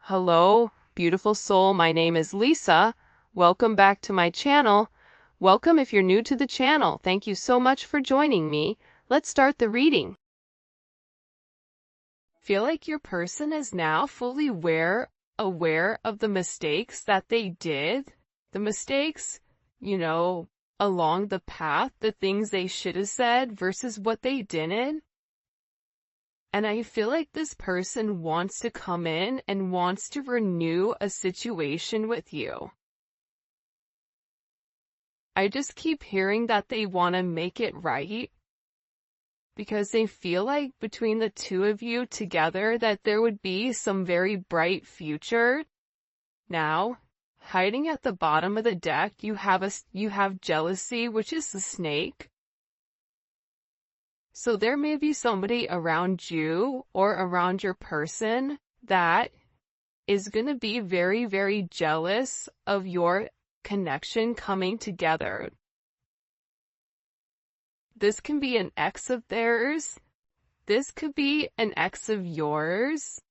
Hello, beautiful soul. My name is Lisa. Welcome back to my channel. Welcome if you're new to the channel. Thank you so much for joining me. Let's start the reading. Feel like your person is now fully aware of the mistakes that they did. The mistakes, along the path, the things they should have said versus what they didn't. And I feel like this person wants to come in and wants to renew a situation with you. I just keep hearing that they want to make it right because they feel like between the two of you together that there would be some very bright future. Now, hiding at the bottom of the deck, you have jealousy, which is the snake. So there may be somebody around you or around your person that is going to be very, very jealous of your connection coming together. This can be an ex of theirs. This could be an ex of yours.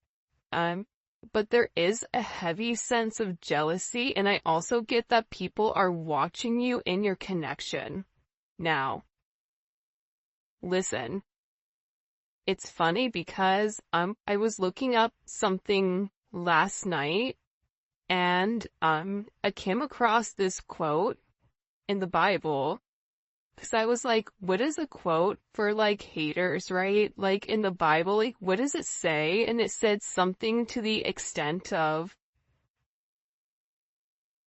But there is a heavy sense of jealousy, and I also get that people are watching you in your connection. Now, listen, it's funny because I was looking up something last night and I came across this quote in the Bible because I was like, what is a quote for like haters, right? Like in the Bible, like what does it say? And it said something to the extent of,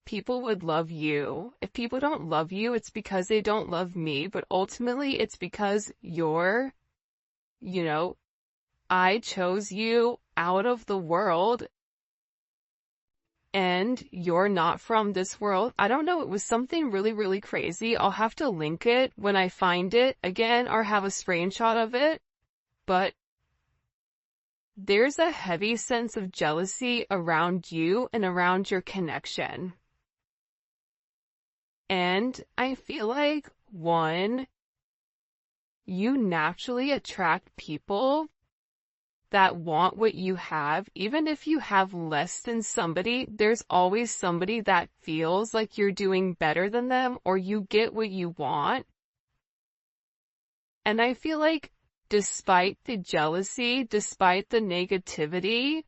people would love you. If people don't love you, it's because they don't love me. But ultimately, it's because I chose you out of the world and you're not from this world. I don't know. It was something really, really crazy. I'll have to link it when I find it again or have a screenshot of it. But there's a heavy sense of jealousy around you and around your connection. And I feel like, one, you naturally attract people that want what you have. Even if you have less than somebody, there's always somebody that feels like you're doing better than them or you get what you want. And I feel like despite the jealousy, despite the negativity,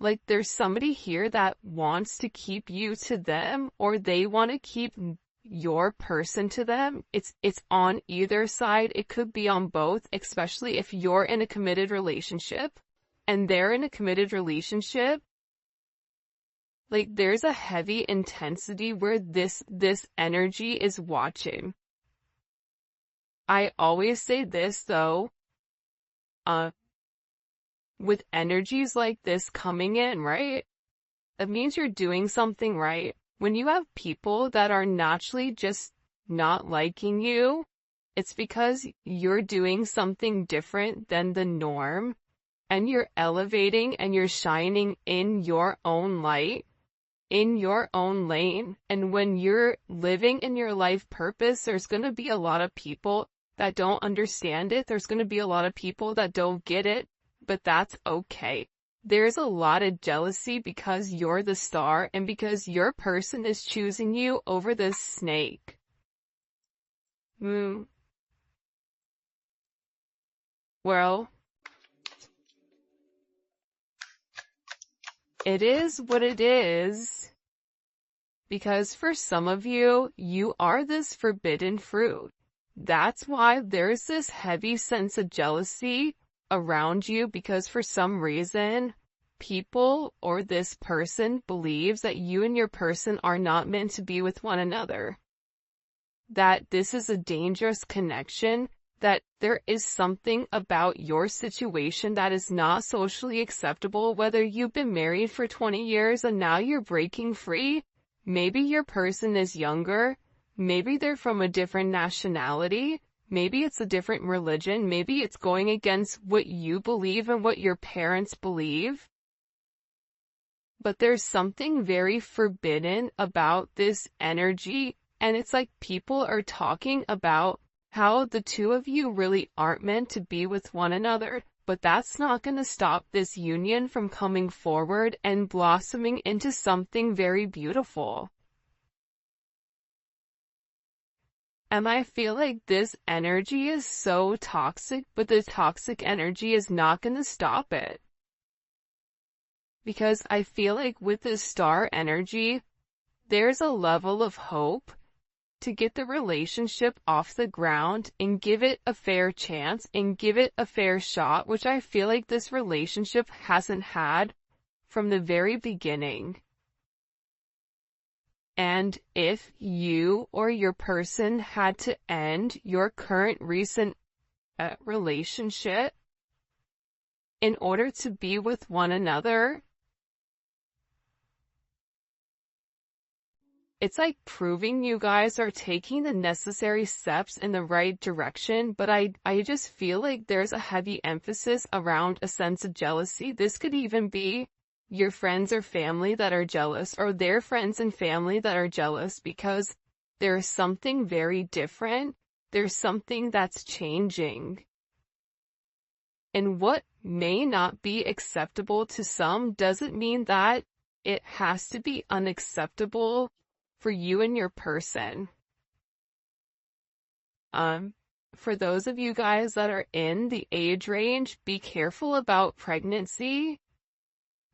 like there's somebody here that wants to keep you to them or they want to keep your person to them. It's on either side. It could be on both, especially if you're in a committed relationship and they're in a committed relationship. Like there's a heavy intensity where this energy is watching. I always say this though, with energies like this coming in, right? It means you're doing something right. When you have people that are naturally just not liking you, it's because you're doing something different than the norm and you're elevating and you're shining in your own light, in your own lane. And when you're living in your life purpose, there's going to be a lot of people that don't understand it. There's going to be a lot of people that don't get it. But that's okay. There's a lot of jealousy because you're the star and because your person is choosing you over this snake. Well, it is what it is because for some of you, you are this forbidden fruit. That's why there's this heavy sense of jealousy around you because for some reason, people or this person believes that you and your person are not meant to be with one another. That this is a dangerous connection, that there is something about your situation that is not socially acceptable, whether you've been married for 20 years and now you're breaking free. Maybe your person is younger. Maybe they're from a different nationality. Maybe it's a different religion. Maybe it's going against what you believe and what your parents believe. But there's something very forbidden about this energy. And it's like people are talking about how the two of you really aren't meant to be with one another. but that's not going to stop this union from coming forward and blossoming into something very beautiful. And I feel like this energy is so toxic, but the toxic energy is not going to stop it. Because I feel like with this star energy, there's a level of hope to get the relationship off the ground and give it a fair chance and give it a fair shot, which I feel like this relationship hasn't had from the very beginning. And if you or your person had to end your current recent relationship in order to be with one another, it's like proving you guys are taking the necessary steps in the right direction, but I just feel like there's a heavy emphasis around a sense of jealousy. This could even be your friends or family that are jealous, or their friends and family that are jealous, because there's something very different. There's something that's changing. And what may not be acceptable to some doesn't mean that it has to be unacceptable for you and your person. For those of you guys that are in the age range, be careful about pregnancy.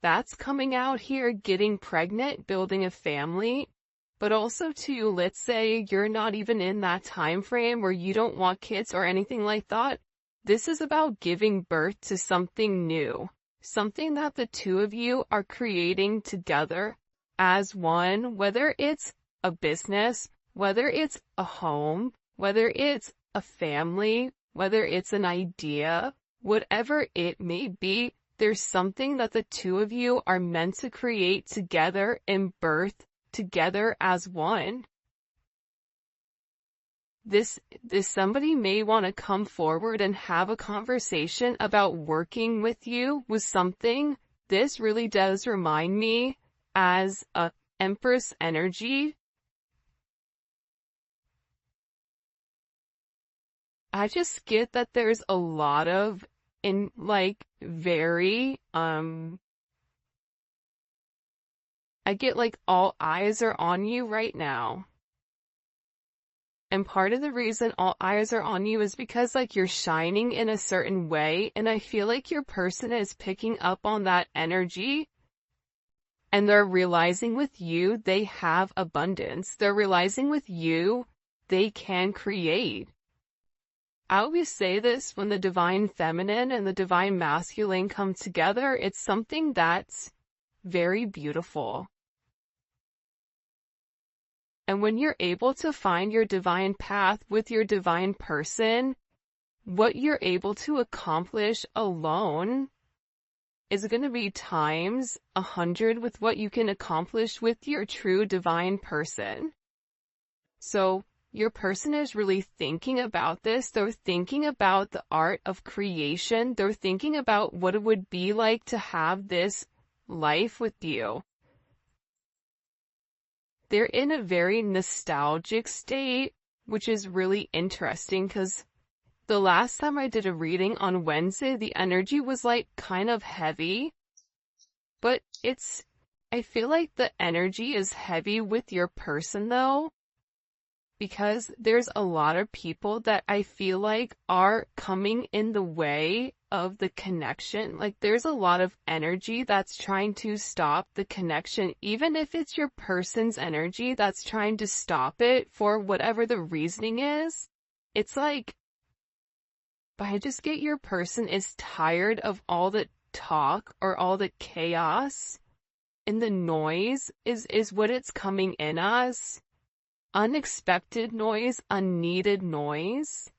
That's coming out here, getting pregnant, building a family. But also too, let's say you're not even in that time frame where you don't want kids or anything like that. This is about giving birth to something new, something that the two of you are creating together as one, whether it's a business, whether it's a home, whether it's a family, whether it's an idea, whatever it may be. There's something that the two of you are meant to create together and birth together as one. This somebody may want to come forward and have a conversation about working with you with something. This really does remind me as a Empress energy. I just get that there's a lot of I get like all eyes are on you right now. And part of the reason all eyes are on you is because like you're shining in a certain way, and I feel like your person is picking up on that energy, and they're realizing with you they have abundance. They're realizing with you they can create. I always say this, when the divine feminine and the divine masculine come together, it's something that's very beautiful. And when you're able to find your divine path with your divine person, what you're able to accomplish alone is going to be times 100 with what you can accomplish with your true divine person. So your person is really thinking about this. They're thinking about the art of creation. They're thinking about what it would be like to have this life with you. They're in a very nostalgic state, which is really interesting because the last time I did a reading on Wednesday, the energy was like kind of heavy, but I feel like the energy is heavy with your person though, because there's a lot of people that I feel like are coming in the way of the connection. Like there's a lot of energy that's trying to stop the connection, even if it's your person's energy that's trying to stop it for whatever the reasoning is. It's like, but I just get your person is tired of all the talk or all the chaos, and the noise is what it's coming in as. Unexpected noise, unneeded noise.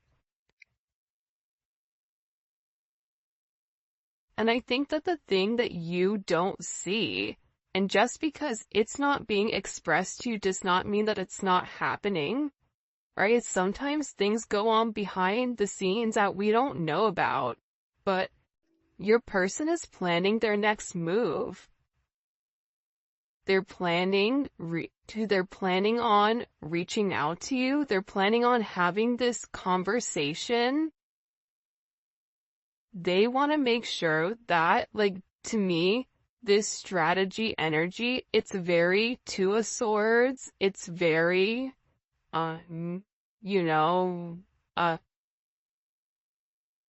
And I think that the thing that you don't see, and just because it's not being expressed to you does not mean that it's not happening, right? Sometimes things go on behind the scenes that we don't know about, but your person is planning their next move. They're planning on reaching out to you. They're planning on having this conversation they want to make sure that, like, to me, this strategy energy, it's very Two of Swords. It's very, you know, uh,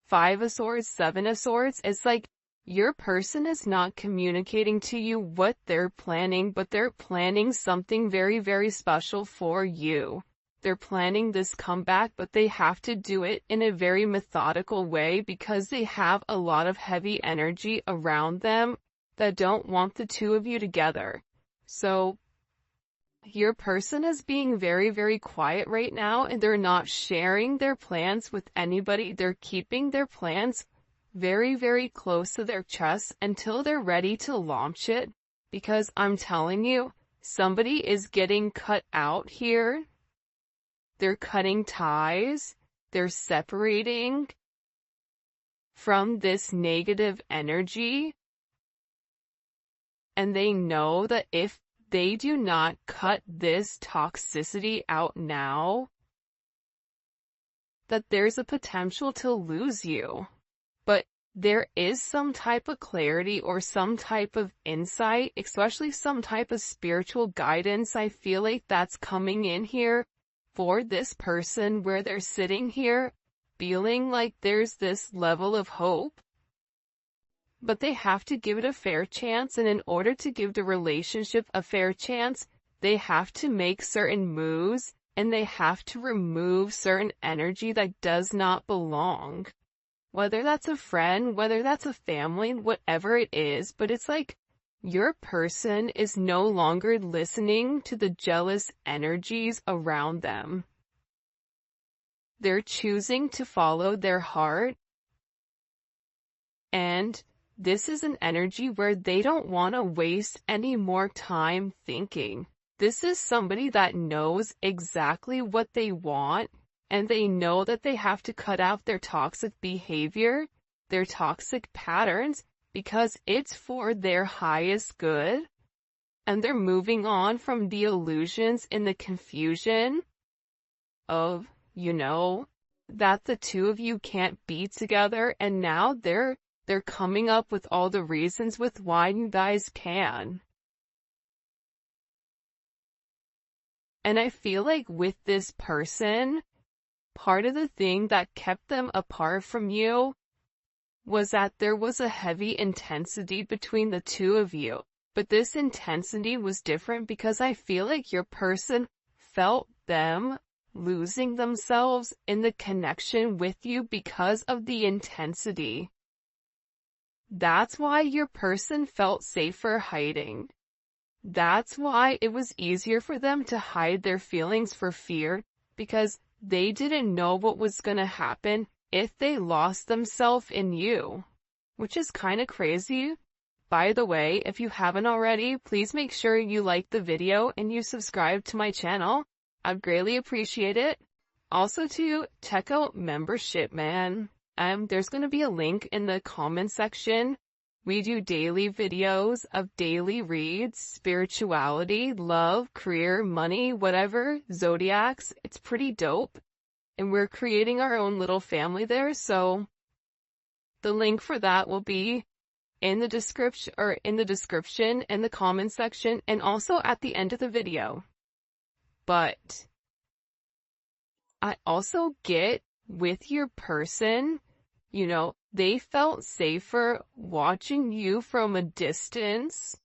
Five of Swords, Seven of Swords. It's like your person is not communicating to you what they're planning, but they're planning something very, very special for you. They're planning this comeback, but they have to do it in a very methodical way because they have a lot of heavy energy around them that don't want the two of you together. So your person is being very, very quiet right now, and they're not sharing their plans with anybody. They're keeping their plans very, very close to their chest until they're ready to launch it. Because I'm telling you, somebody is getting cut out here. They're cutting ties. They're separating from this negative energy. And they know that if they do not cut this toxicity out now, that there's a potential to lose you. But there is some type of clarity or some type of insight, especially some type of spiritual guidance. I feel like that's coming in here for this person, where they're sitting here feeling like there's this level of hope. But they have to give it a fair chance, and in order to give the relationship a fair chance, they have to make certain moves, and they have to remove certain energy that does not belong. Whether that's a friend, whether that's a family, whatever it is, but it's like your person is no longer listening to the jealous energies around them. They're choosing to follow their heart, and this is an energy where they don't want to waste any more time thinking. This is somebody that knows exactly what they want, and they know that they have to cut out their toxic behavior, their toxic patterns, because it's for their highest good. And they're moving on from the illusions and the confusion of, that the two of you can't be together, and now they're coming up with all the reasons with why you guys can. And I feel like with this person, part of the thing that kept them apart from you was that there was a heavy intensity between the two of you. But this intensity was different because I feel like your person felt them losing themselves in the connection with you because of the intensity. That's why your person felt safer hiding. That's why it was easier for them to hide their feelings for fear, because they didn't know what was gonna happen if they lost themselves in you. Which is kinda crazy. By the way, if you haven't already, please make sure you like the video and you subscribe to my channel. I'd greatly appreciate it. Also to check out membership, man. There's gonna be a link in the comment section. We do daily videos of daily reads, spirituality, love, career, money, whatever, zodiacs. It's pretty dope. And we're creating our own little family there, so the link for that will be in the description, in the comment section, and also at the end of the video. But I also get with your person, they felt safer watching you from a distance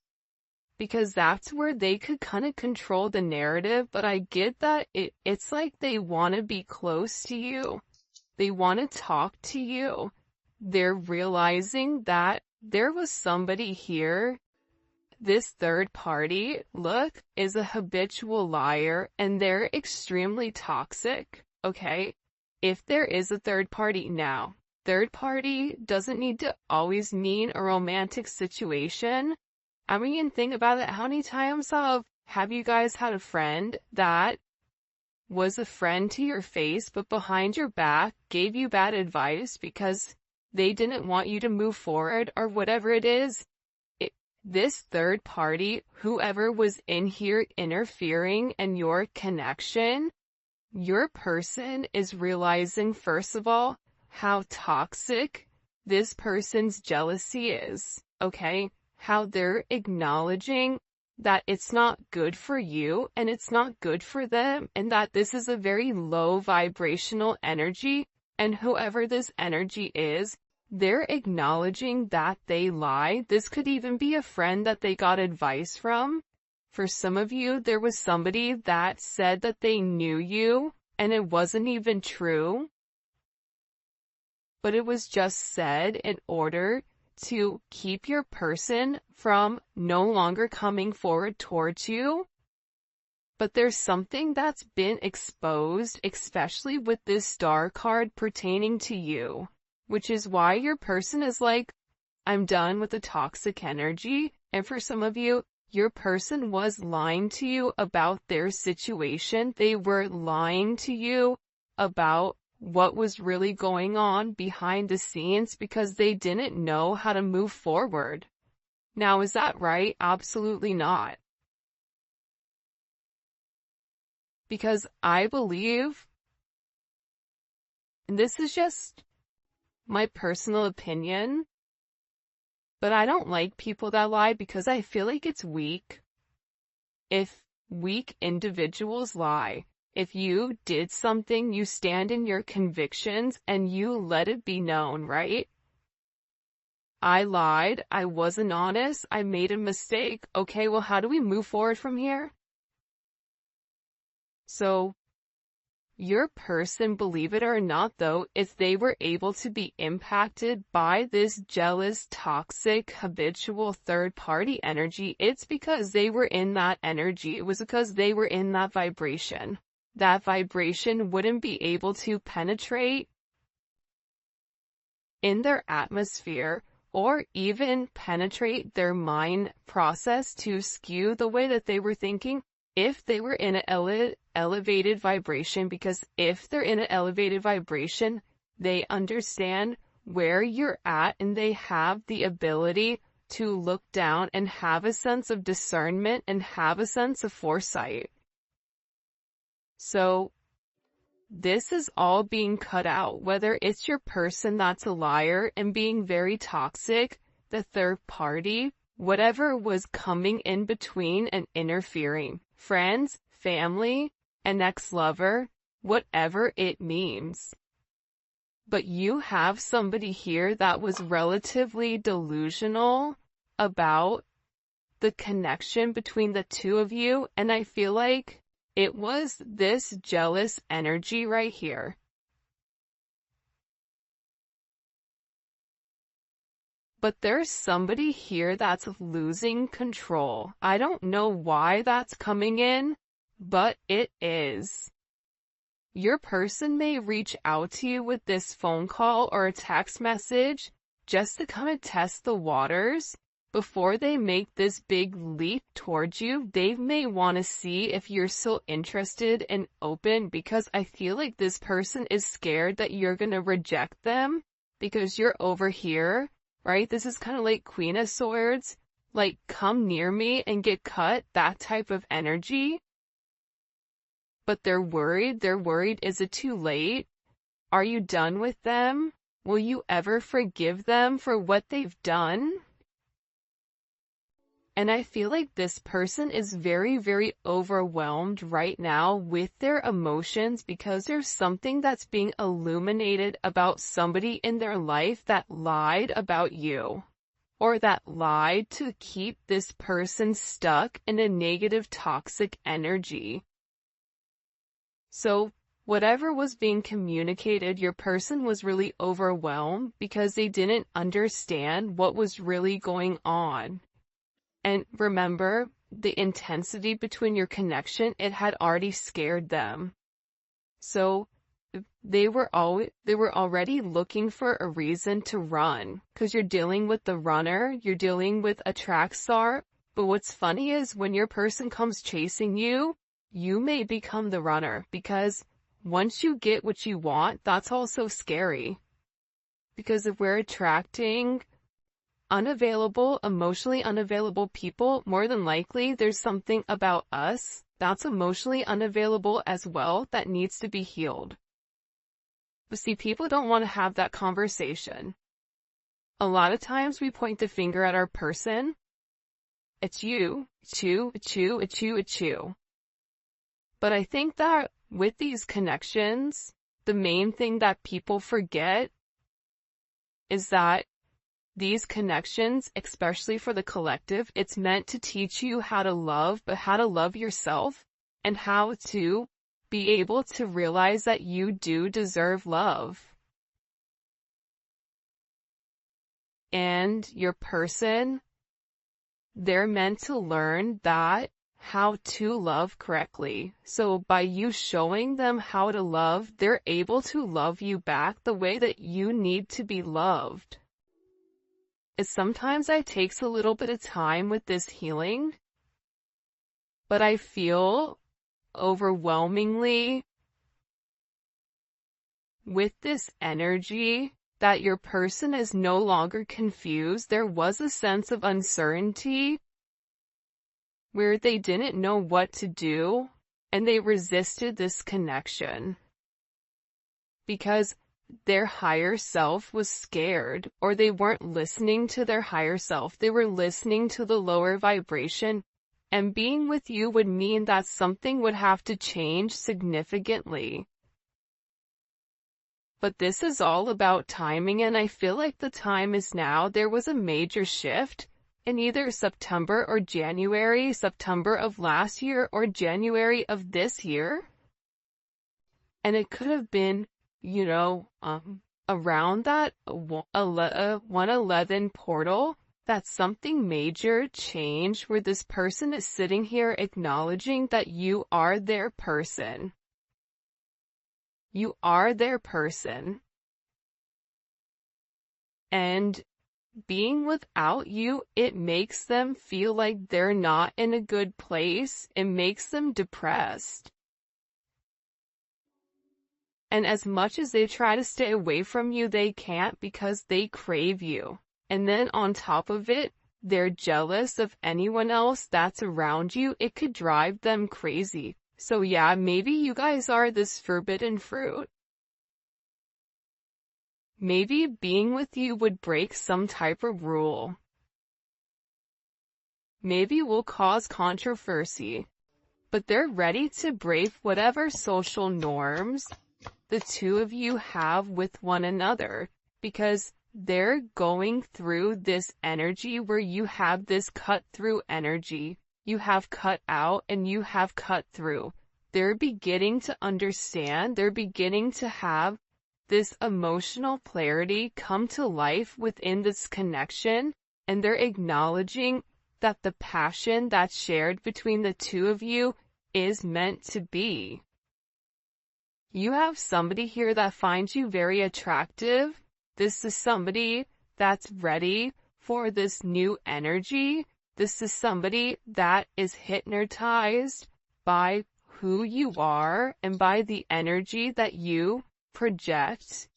because that's where they could kind of control the narrative. But I get that it's like they want to be close to you. They want to talk to you. They're realizing that there was somebody here. This third party, look, is a habitual liar, and they're extremely toxic, okay? If there is a third party now, third party doesn't need to always mean a romantic situation. I mean, think about it. How many times have you guys had a friend that was a friend to your face, but behind your back gave you bad advice because they didn't want you to move forward or whatever it is? This third party, whoever was in here interfering in your connection, your person is realizing, first of all, how toxic this person's jealousy is, okay? How they're acknowledging that it's not good for you and it's not good for them, and that this is a very low vibrational energy, and whoever this energy is, they're acknowledging that they lie. This could even be a friend that they got advice from. For some of you, there was somebody that said that they knew you, and it wasn't even true. But it was just said in order to keep your person from no longer coming forward towards you. But there's something that's been exposed, especially with this star card pertaining to you, which is why your person is like, I'm done with the toxic energy. And for some of you, your person was lying to you about their situation. They were lying to you about what was really going on behind the scenes because they didn't know how to move forward. Now, is that right? Absolutely not. Because I believe, and this is just my personal opinion, but I don't like people that lie because I feel like it's weak. If weak individuals lie, if you did something, you stand in your convictions and you let it be known, right? I lied, I wasn't honest, I made a mistake. Okay, well, how do we move forward from here? So, your person, believe it or not though, if they were able to be impacted by this jealous, toxic, habitual third-party energy, it's because they were in that energy. It was because they were in that vibration. That vibration wouldn't be able to penetrate in their atmosphere or even penetrate their mind process to skew the way that they were thinking if they were in an elevated vibration, because if they're in an elevated vibration, they understand where you're at and they have the ability to look down and have a sense of discernment and have a sense of foresight. So this is all being cut out, whether it's your person that's a liar and being very toxic, the third party, whatever was coming in between and interfering, friends, family, an ex-lover, whatever it means. But you have somebody here that was relatively delusional about the connection between the two of you, and I feel like it was this jealous energy right here. But there's somebody here that's losing control. I don't know why that's coming in, but it is. Your person may reach out to you with this phone call or a text message just to kind of test the waters. Before they make this big leap towards you, they may want to see if you're still interested and open, because I feel like this person is scared that you're going to reject them because you're over here. Right? This is kind of like Queen of Swords, like come near me and get cut, that type of energy. But they're worried. They're worried, is it too late? Are you done with them? Will you ever forgive them for what they've done? And I feel like this person is very, very overwhelmed right now with their emotions because there's something that's being illuminated about somebody in their life that lied about you, or that lied to keep this person stuck in a negative, toxic energy. So whatever was being communicated, your person was really overwhelmed because they didn't understand what was really going on. And remember, the intensity between your connection, it had already scared them. So they were already looking for a reason to run, because you're dealing with the runner, you're dealing with a track star. But what's funny is when your person comes chasing you, you may become the runner, because once you get what you want, that's also scary. Because if we're attracting unavailable, emotionally unavailable people, more than likely there's something about us that's emotionally unavailable as well that needs to be healed. But see, people don't want to have that conversation. A lot of times we point the finger at our person. It's you, it's you, it's you, it's you, it's you. But I think that with these connections, the main thing that people forget is that these connections, especially for the collective, it's meant to teach you how to love, but how to love yourself and how to be able to realize that you do deserve love. And your person, they're meant to learn that how to love correctly. So by you showing them how to love, they're able to love you back the way that you need to be loved. Sometimes it takes a little bit of time with this healing, but I feel overwhelmingly with this energy that your person is no longer confused. There was a sense of uncertainty where they didn't know what to do, and they resisted this connection because their higher self was scared, or they weren't listening to their higher self. They were listening to the lower vibration, and being with you would mean that something would have to change significantly. But this is all about timing, and I feel like the time is now. There was a major shift in either September or January, September of last year or January of this year. And it could have been, around that 111 portal, that something major changed where this person is sitting here acknowledging that you are their person. You are their person. And being without you, it makes them feel like they're not in a good place. It makes them depressed. And as much as they try to stay away from you, they can't because they crave you. And then on top of it, they're jealous of anyone else that's around you. It could drive them crazy. So yeah, maybe you guys are this forbidden fruit. Maybe being with you would break some type of rule. Maybe will cause controversy. But they're ready to break whatever social norms the two of you have with one another, because they're going through this energy where you have this cut through energy. You have cut out and you have cut through. They're beginning to understand, they're beginning to have this emotional clarity come to life within this connection, and they're acknowledging that the passion that's shared between the two of you is meant to be. You have somebody here that finds you very attractive. This is somebody that's ready for this new energy. This is somebody that is hypnotized by who you are and by the energy that you project.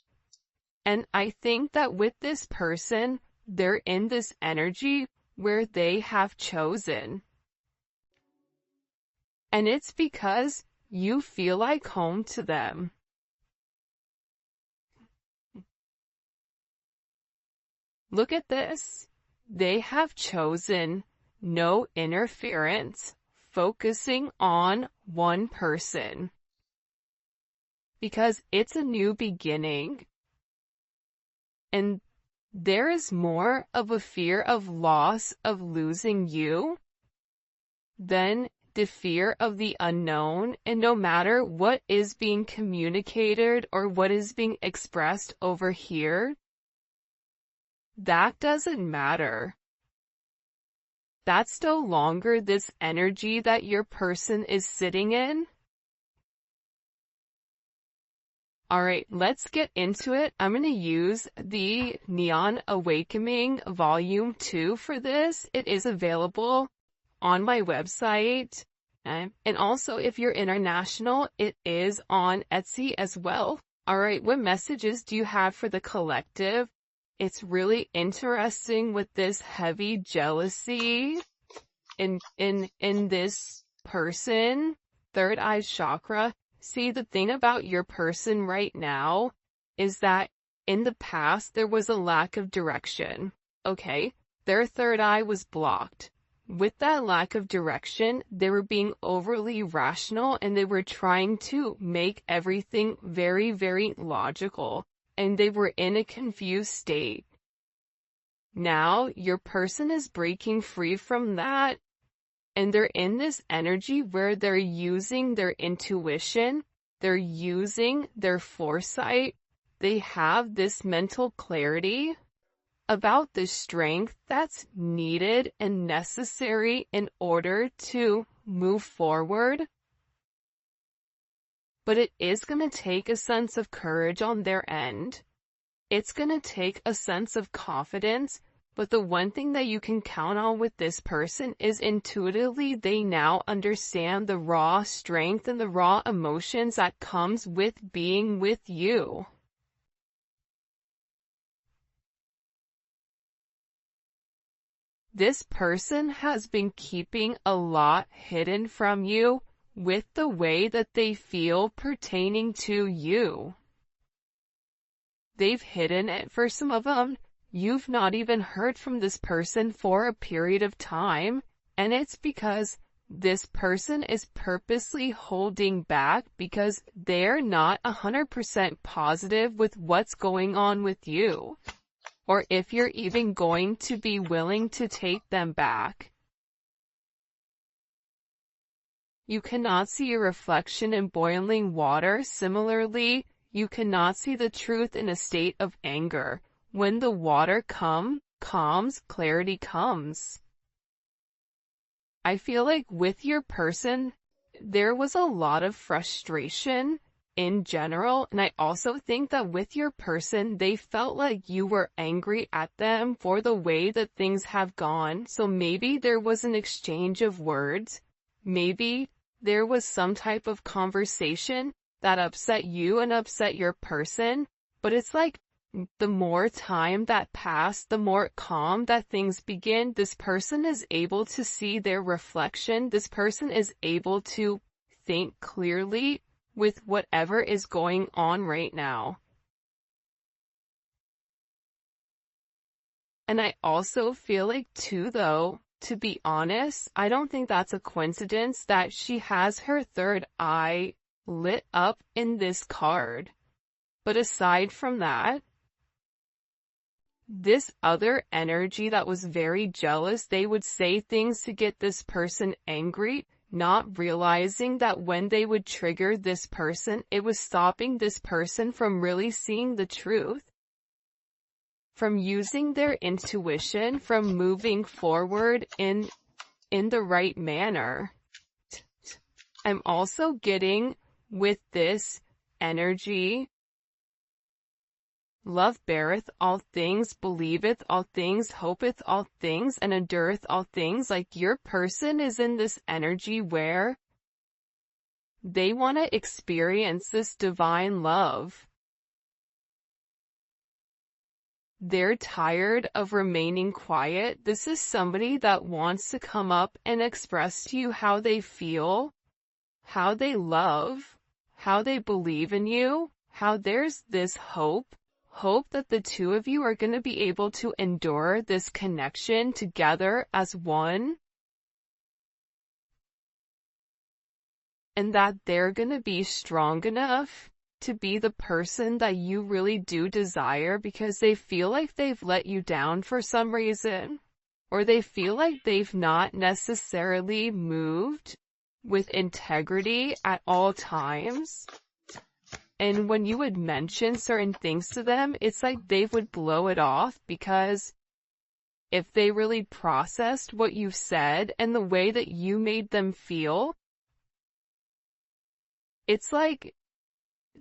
And I think that with this person, they're in this energy where they have chosen. And it's because you feel like home to them. Look at this. They have chosen no interference, focusing on one person. Because it's a new beginning. And there is more of a fear of loss, of losing you, than the fear of the unknown. And no matter what is being communicated or what is being expressed over here, that doesn't matter. That's no longer this energy that your person is sitting in. Alright, let's get into it. I'm going to use the Neon Awakening Volume 2 for this. It is available on my website. And also, if you're international, it is on Etsy as well. Alright, what messages do you have for the collective? It's really interesting with this heavy jealousy in this person, third eye chakra. See, the thing about your person right now is that In the past, there was a lack of direction. Okay? Their third eye was blocked. With that lack of direction, they were being overly rational and they were trying to make everything very, very logical. And they were in a confused state. Now, your person is breaking free from that, and they're in this energy where they're using their intuition, they're using their foresight, they have this mental clarity about the strength that's needed and necessary in order to move forward. But it is going to take a sense of courage on their end. It's going to take a sense of confidence, but the one thing that you can count on with this person is intuitively they now understand the raw strength and the raw emotions that comes with being with you. This person has been keeping a lot hidden from you with the way that they feel pertaining to you. They've hidden it for some of them. You've not even heard from this person for a period of time, and it's because this person is purposely holding back because they're not 100% positive with what's going on with you, or if you're even going to be willing to take them back. You cannot see your reflection in boiling water. Similarly, you cannot see the truth in a state of anger. When the water calms, clarity comes. I feel like with your person, there was a lot of frustration in general, and I also think that with your person, they felt like you were angry at them for the way that things have gone. So maybe there was an exchange of words. Maybe there was some type of conversation that upset you and upset your person, but it's like the more time that passed, the more calm that things begin. This person is able to see their reflection. This person is able to think clearly with whatever is going on right now. And I also feel like too, though, to be honest, I don't think that's a coincidence that she has her third eye lit up in this card. But aside from that, this other energy that was very jealous, they would say things to get this person angry, not realizing that when they would trigger this person, it was stopping this person from really seeing the truth, from using their intuition, from moving forward in the right manner. I'm also getting with this energy, love beareth all things, believeth all things, hopeth all things, and endureth all things. Like your person is in this energy where they want to experience this divine love. They're tired of remaining quiet. This is somebody that wants to come up and express to you how they feel, how they love, how they believe in you, how there's this hope that the two of you are going to be able to endure this connection together as one, and that they're going to be strong enough to be the person that you really do desire because they feel like they've let you down for some reason, or they feel like they've not necessarily moved with integrity at all times. And when you would mention certain things to them, it's like they would blow it off because if they really processed what you said and the way that you made them feel, it's like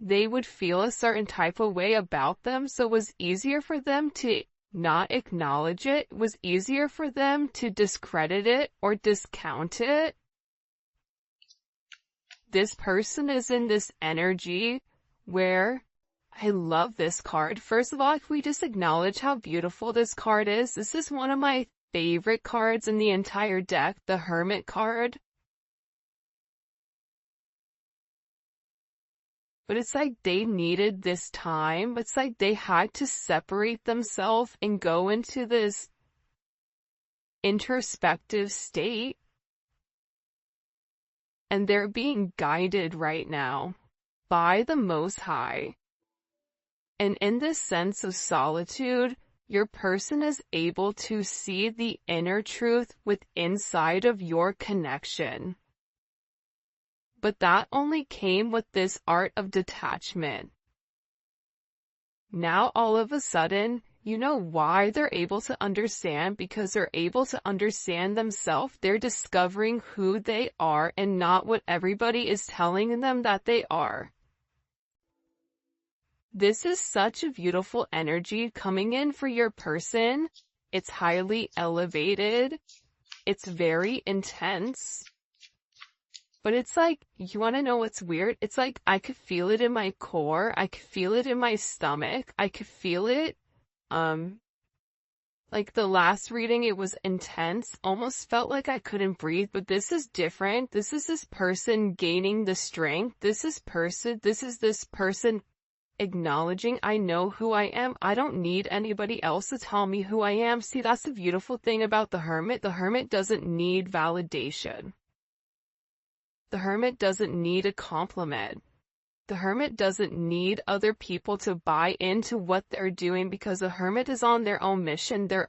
they would feel a certain type of way about them, so it was easier for them to not acknowledge it. It was easier for them to discredit it or discount it. This person is in this energy where I love this card. First of all, if we just acknowledge how beautiful this card is, this is one of my favorite cards in the entire deck, the Hermit card. But it's like they needed this time. It's like they had to separate themselves and go into this introspective state. And they're being guided right now by the Most High. And in this sense of solitude, your person is able to see the inner truth inside of your connection. But that only came with this art of detachment. Now all of a sudden, you know why they're able to understand, because they're able to understand themselves. They're discovering who they are and not what everybody is telling them that they are. This is such a beautiful energy coming in for your person. It's highly elevated. It's very intense. But it's like, you want to know what's weird? It's like I could feel it in my core. I could feel it in my stomach. I could feel it. Like the last reading, it was intense. Almost felt like I couldn't breathe, but this is different. This is this person gaining the strength. This is this person acknowledging, I know who I am. I don't need anybody else to tell me who I am. See, that's the beautiful thing about the Hermit. The Hermit doesn't need validation. The Hermit doesn't need a compliment. The Hermit doesn't need other people to buy into what they're doing, because the Hermit is on their own mission. They're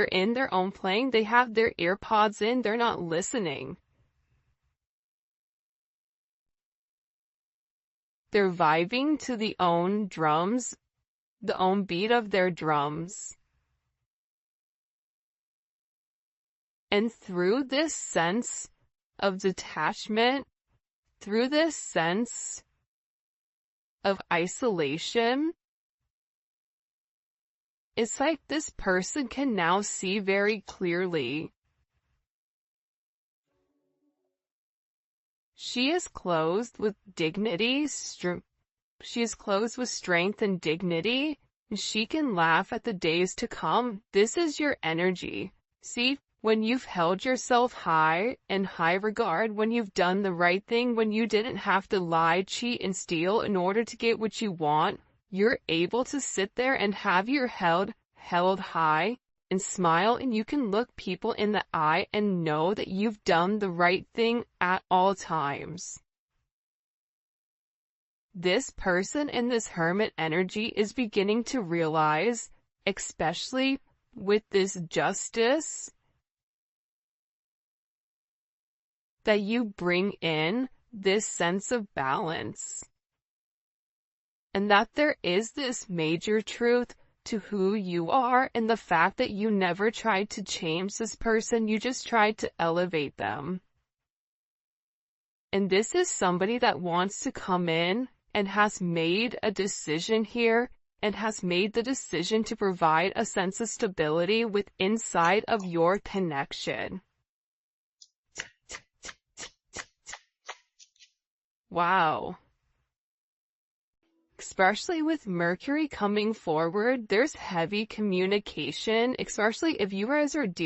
in their own plane. They have their earpods in. They're not listening. They're vibing to the own drums, the own beat of their drums. And through this sense of detachment, through this sense of isolation, it's like this person can now see very clearly. She is clothed with dignity, she is clothed with strength and dignity, and she can laugh at the days to come. This is your energy. See, when you've held yourself high in high regard, when you've done the right thing, when you didn't have to lie, cheat, and steal in order to get what you want, you're able to sit there and have your head held high and smile, and you can look people in the eye and know that you've done the right thing at all times. This person in this Hermit energy is beginning to realize, especially with this justice, that you bring in this sense of balance, and that there is this major truth to who you are, and the fact that you never tried to change this person, you just tried to elevate them. And this is somebody that wants to come in and has made a decision here, and has made the decision to provide a sense of stability inside of your connection. Wow. Especially with Mercury coming forward, there's heavy communication, especially if you guys are dealing